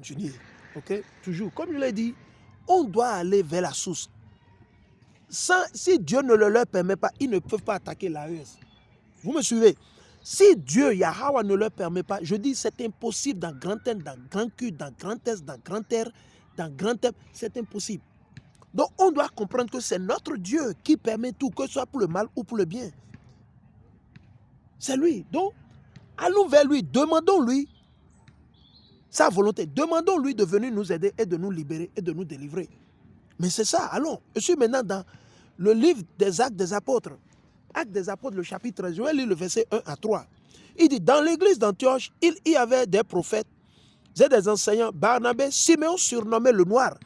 continuer. Ok? Toujours. Comme je l'ai dit, on doit aller vers la source. Si Dieu ne le leur permet pas, ils ne peuvent pas attaquer l'AES. Vous me suivez? Si Dieu, Yahweh, ne leur permet pas, je dis c'est impossible dans grand N, dans grand Q, dans grand S, dans grand R, dans grand M, c'est impossible. Donc on doit comprendre que c'est notre Dieu qui permet tout, que ce soit pour le mal ou pour le bien. C'est lui. Donc, allons vers lui, demandons-lui sa volonté. Demandons-lui de venir nous aider et de nous libérer et de nous délivrer. Mais c'est ça, allons. Je suis maintenant dans le livre des Actes des Apôtres. Actes des Apôtres, le chapitre 13, je vais lire le verset 1 à 3. Il dit, dans l'église d'Antioche, il y avait des prophètes et des enseignants. Barnabé, Siméon surnommé le noir.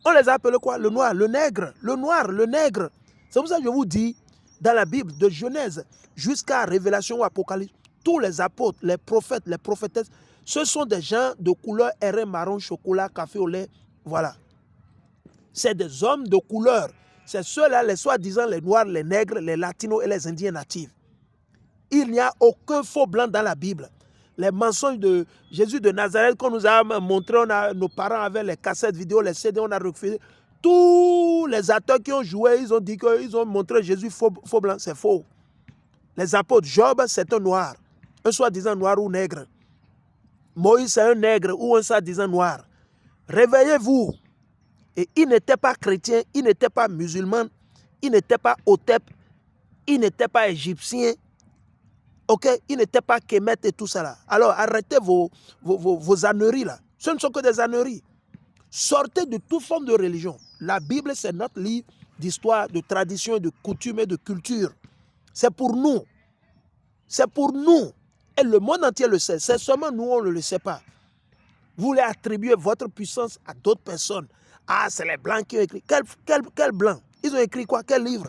On les appelle quoi? Le noir, le nègre, le noir, le nègre. C'est pour ça que je vous dis, dans la Bible, de Genèse jusqu'à Révélation ou Apocalypse, tous les apôtres, les prophètes, les prophétesses, ce sont des gens de couleur airain, marron, chocolat, café au lait. Voilà. C'est des hommes de couleur. C'est ceux-là, les soi-disant les noirs, les nègres, les latinos et les indiens natifs. Il n'y a aucun faux blanc dans la Bible. Les mensonges de Jésus de Nazareth qu'on nous a montré, nos parents avaient les cassettes vidéo, les CD, on a refusé. Tous les acteurs qui ont joué, ils ont dit qu'ils ont montré Jésus faux blanc, c'est faux. Les apôtres, Job, c'est un noir, un soi-disant noir ou nègre. Moïse, c'est un nègre ou un soi-disant noir. Réveillez-vous. Et il n'était pas chrétien, il n'était pas musulman, il n'était pas Hotep, il n'était pas égyptien. Ok, il n'était pas Kémet et tout ça là. Alors arrêtez vos âneries là. Ce ne sont que des âneries. Sortez de toute forme de religion. La Bible, c'est notre livre d'histoire, de tradition, de coutume et de culture. C'est pour nous. C'est pour nous. Et le monde entier le sait. C'est seulement nous, on ne le sait pas. Vous voulez attribuer votre puissance à d'autres personnes. Ah, c'est les Blancs qui ont écrit. Quel Blanc? Ils ont écrit quoi? Quel livre?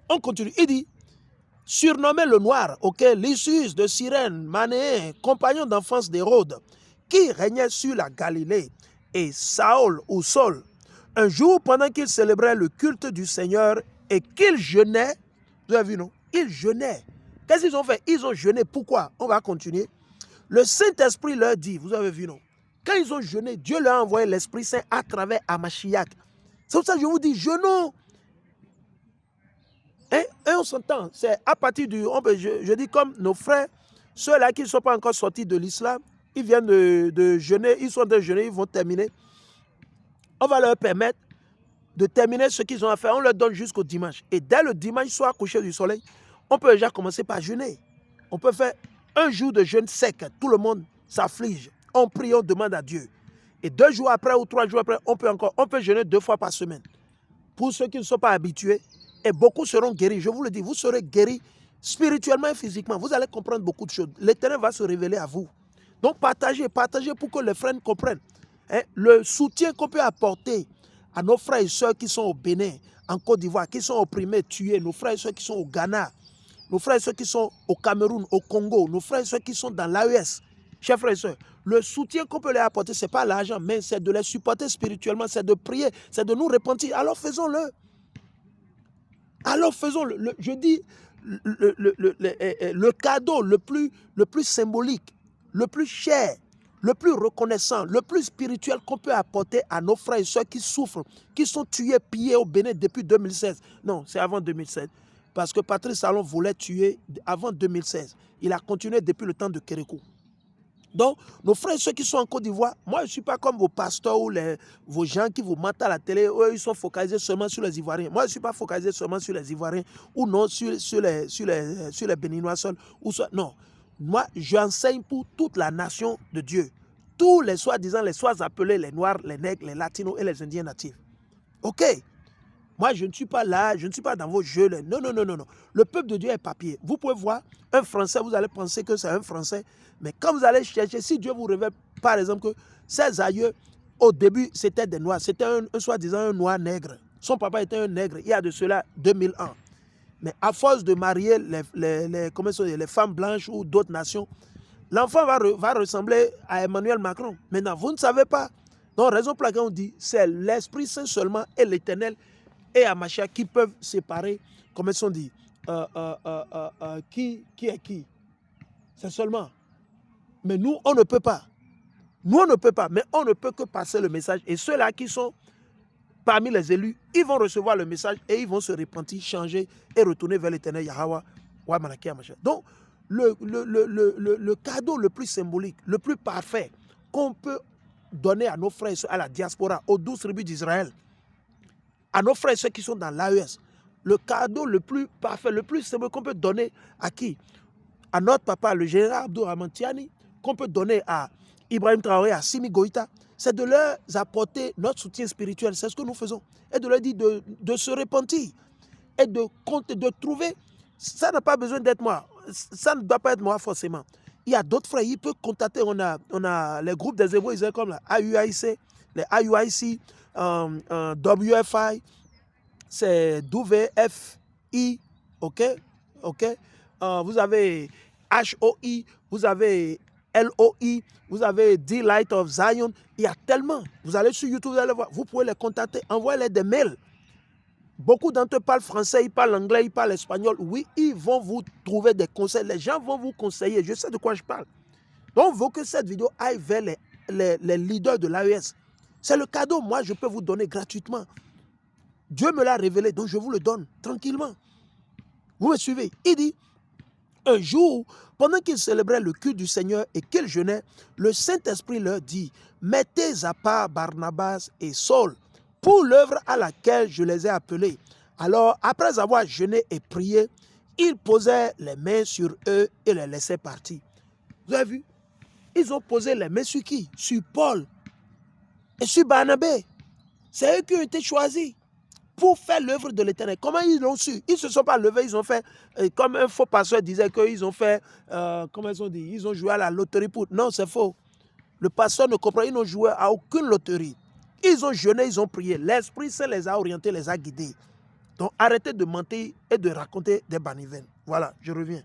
On continue. Il dit, surnommé le noir, auquel Lysius de Cyrène, Manéen, compagnon d'enfance d'Hérode, qui régnait sur la Galilée, et Saül ou Saul, un jour pendant qu'il célébrait le culte du Seigneur et qu'il jeûnait, vous avez vu non? Ils jeûnaient. Qu'est-ce qu'ils ont fait? Ils ont jeûné. Pourquoi? On va continuer. Le Saint-Esprit leur dit, vous avez vu non? Quand ils ont jeûné, Dieu leur a envoyé l'Esprit Saint à travers Amashiach. C'est pour ça que je vous dis, jeûnons. Et on s'entend, c'est à partir du... Je dis comme nos frères, ceux-là qui ne sont pas encore sortis de l'islam, ils viennent de jeûner, ils sont de jeûner, ils vont terminer. On va leur permettre de terminer ce qu'ils ont à faire. On leur donne jusqu'au dimanche. Et dès le dimanche soir, coucher du soleil, on peut déjà commencer par jeûner. On peut faire un jour de jeûne sec. Tout le monde s'afflige. On prie, on demande à Dieu. Et 2 jours après ou 3 jours après, on peut jeûner 2 fois par semaine. Pour ceux qui ne sont pas habitués, et beaucoup seront guéris. Je vous le dis, vous serez guéris spirituellement et physiquement. Vous allez comprendre beaucoup de choses. L'Éternel va se révéler à vous. Donc partagez pour que les frères comprennent. Le soutien qu'on peut apporter à nos frères et sœurs qui sont au Bénin, en Côte d'Ivoire, qui sont opprimés, tués, nos frères et sœurs qui sont au Ghana, nos frères et sœurs qui sont au Cameroun, au Congo, nos frères et sœurs qui sont dans l'AES, chers frères et sœurs, le soutien qu'on peut leur apporter, ce n'est pas l'argent, mais c'est de les supporter spirituellement, c'est de prier, c'est de nous repentir. Alors faisons-le. Alors faisons-le. Je dis, le cadeau le plus symbolique, le plus cher, le plus reconnaissant, le plus spirituel qu'on peut apporter à nos frères et sœurs qui souffrent, qui sont tués, pillés au Bénin depuis 2016. Non, c'est avant 2016. Parce que Patrice Talon voulait tuer avant 2016. Il a continué depuis le temps de Kérékou. Donc, nos frères et ceux qui sont en Côte d'Ivoire, moi, je ne suis pas comme vos pasteurs ou vos gens qui vous mentent à la télé. Eux, ils sont focalisés seulement sur les Ivoiriens. Moi, je ne suis pas focalisé seulement sur les Ivoiriens ou non sur les Béninois seuls. Non, moi, j'enseigne pour toute la nation de Dieu. Tous les soi-disant, les soi appelés les Noirs, les Nègres, les Latinos et les Indiens natifs. OK? Moi, je ne suis pas là, je ne suis pas dans vos jeux. Non, non, non, non, non. Le peuple de Dieu est papier. Vous pouvez voir un Français, vous allez penser que c'est un Français. Mais quand vous allez chercher, si Dieu vous révèle, par exemple, que ses aïeux, au début, c'était des Noirs. C'était un soi-disant un Noir nègre. Son papa était un nègre. Il y a de cela 2000 ans. Mais à force de marier les femmes blanches ou d'autres nations, l'enfant va ressembler à Emmanuel Macron. Maintenant, vous ne savez pas. Donc, raison pour laquelle on dit, c'est l'Esprit Saint seulement et l'Éternel et Amashia qui peuvent séparer, comme ils sont dit, qui est qui. C'est seulement. Mais nous, on ne peut pas. Nous, on ne peut pas, mais on ne peut que passer le message. Et ceux-là qui sont parmi les élus, ils vont recevoir le message et ils vont se repentir, changer et retourner vers l'Éternel Yahweh. Donc, le cadeau le plus symbolique, le plus parfait qu'on peut donner à nos frères et soeurs, à la diaspora, aux 12 tribus d'Israël, à nos frères et soeurs qui sont dans l'AES, le cadeau le plus parfait, le plus symbolique qu'on peut donner à qui? À notre papa, le général Abdourahmane Tiani, qu'on peut donner à Ibrahim Traoré, à Simi Goïta, c'est de leur apporter notre soutien spirituel. C'est ce que nous faisons. Et de leur dire de se repentir et de trouver. Ça n'a pas besoin d'être moi. Ça ne doit pas être moi forcément. Il y a d'autres frères, ils peuvent contacter. On a les groupes des Hébreux israéliens comme la AUIC, les AUIC, WFI, c'est WFI, ok? Vous avez HOI, vous avez LOI, vous avez The Light of Zion. Il y a tellement. Vous allez sur YouTube, vous allez voir. Vous pouvez les contacter, envoyez-les des mails. Beaucoup d'entre eux parlent français, ils parlent anglais, ils parlent espagnol. Oui, ils vont vous trouver des conseils. Les gens vont vous conseiller. Je sais de quoi je parle. Donc, on veut que cette vidéo aille vers les leaders de l'AES. C'est le cadeau. Moi, je peux vous donner gratuitement. Dieu me l'a révélé, donc je vous le donne tranquillement. Vous me suivez? Il dit, un jour, pendant qu'ils célébraient le culte du Seigneur et qu'ils jeûnaient, le Saint-Esprit leur dit, mettez à part Barnabas et Saul pour l'œuvre à laquelle je les ai appelés. Alors, après avoir jeûné et prié, ils posaient les mains sur eux et les laissaient partir. Vous avez vu? Ils ont posé les mains sur qui? Sur Paul et sur Barnabé. C'est eux qui ont été choisis pour faire l'œuvre de l'Éternel. Comment ils l'ont su? Ils ne se sont pas levés, ils ont fait, comme un faux pasteur disait qu'ils ont fait, comment ils ont dit, ils ont joué à la loterie pour... Non, c'est faux. Le pasteur ne comprend, ils n'ont joué à aucune loterie. Ils ont jeûné, ils ont prié. L'Esprit Saint les a orientés, les a guidés. Donc arrêtez de mentir et de raconter des banivenes. Voilà, je reviens.